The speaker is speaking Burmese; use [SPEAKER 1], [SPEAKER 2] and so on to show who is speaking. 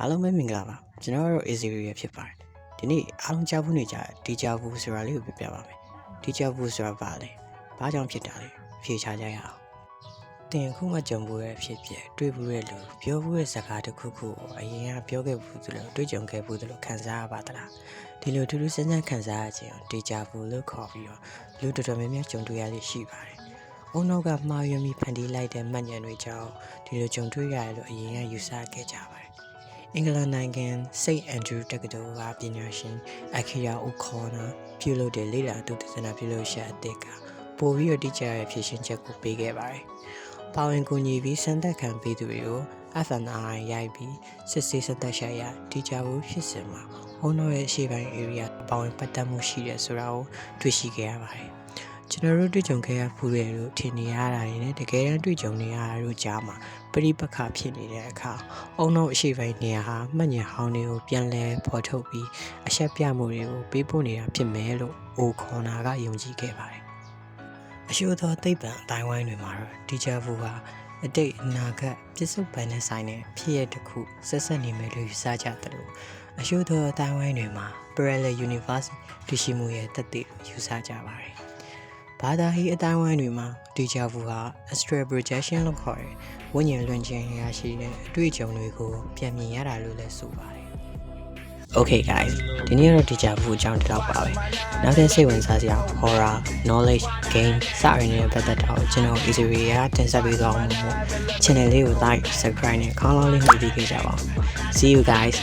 [SPEAKER 1] အားလုံးပဲမင်္ဂလာပါကျွန်တော်တို့ Easy ရဖြစ်ပါတယ်ဒီနေ့အားလုံးကြားဖို့နေကြဒီကြားဖို့ဆိုတာလေးကိုပြပြပါမယ်ဒီကြားဖို့ဆိုတာဘာလဲဘာကြောင့်ဖြစ်တာလဲဖြေချကြရအောင်တင်ခုမှကြုံဖို့ရဲ့ဖြစ်ဖြစ်တွေ့ဖို့ရဲ့လူပြောဖို့ရဲ့စကားတစ်ခုခုကိုအရင်ကပြောခဲ့ဘူးသလိုတွေ့ကြုံခဲ့ဘူးသလိုခံစားရပါသလားဒီလိုထူးထူးဆန်းဆန်းခံစားရခြင်းဒီကြားဖို့လို့ခေါ်ပြီးတော့လူတော်တော်များများကြုံတွေ့ရလိမ့်ရှိပါတယ်အုံနောက်ကမှားယွင်းပြီးဖန်တီးလိုက်တဲ့မှတ်ဉာဏ်တွေကြောင့်ဒီလိုကြုံတွေ့ရတယ်လို့အရင်ကယူဆခဲ့ကြပါတယ်အင်္ဂလန်နိုင်ငံစိတ်အန်ဒရူးတက္ကသိုလ်ကပညာရှင်အခရာအိုခေါ်နာပြုလုပ်တဲ့လေ့လာသူသနာပြုလုပ်ရှာအသစ်ကပိုပြီးတော့တိကျတဲ့ဖြည့်ရှင်းချက်ကိုပေးခဲ့ပါတယ်။ပါဝင်ကူညီပြီးစံသက်ခံပေးသူတွေကို FNI ရိုက်ပြီးစစ်ဆေးစသက်ရှာရတိကျဖို့ဖြစ်စဉ်မှာဟောနောရဲ့အရှေ့ပိုင်း area ပါဝင်ပတ်သက်မှုရှိတယ်ဆိုတာကိုတွေ့ရှိခဲ့ရပါတယ်။ကျွန်တော်တို့တွေ့ကြုံခဲ့ရဖူးတယ်လို့ထင်နေရတာနဲ့တကယ်တမ်းတွေ့ကြုံနေရတာတို့ကြားမှာပရိပက္ခဖြစ်နေတဲ့အခါအုံနောက်အရှိပိုင်းနေရာဟာမှတ်ဉာဏ်ဟောင်းတွေကိုပြန်လဲဖော်ထုတ်ပြီးအဆက်ပြမှုတွေကိုပေးပို့နေတာဖြစ်မယ်လို့အိုခေါ်နာကယုံကြည်ခဲ့ပါတယ်။အရှိသောသိပ္ပံအတိုင်းဝိုင်းတွေမှာတော့ဒီဂျာဗူဟာအတိတ်အနာဂတ်ပြစ္ဆုတ်ပန်တဲ့ဆိုင်နဲ့ဖြစ်ရတစ်ခုဆက်ဆက်နေမယ်လို့ယူဆကြတယ်လို့အရှိသောအတိုင်းဝိုင်းတွေမှာ parallel universe တရှိမှုရဲ့သက်သေယူဆကြပါတယ်။ဘာသာဟိအတိုင်းဝိုင်းတွေမှာဒီဂျာဗူဟာ astral projection လို့ခေါ်တဲ့ဝိညာဉ်လွန်ခြင်းရရှိတဲ့အတွေ့အကြုံတွေကိုပြန်မြင်ရတာလို့လည်းဆိုပါတယ်။ Okay guys ဒီနေ့တော့ဒီဂျာဗူအကြောင်းတော့ပါပဲ။နောက်ထပ်စိတ်ဝင်စားစရာ horror, knowledge, game စရင်းနဲ့ပတ်သက်တော့ကျွန်တော် Easy ရတင်ဆက်ပေးသွားမှာမို့ channel လေးကို like, subscribe နဲ့ခေါင်းလောင်းလေးနှိပ်ပေးကြပါဦး။ See you guys.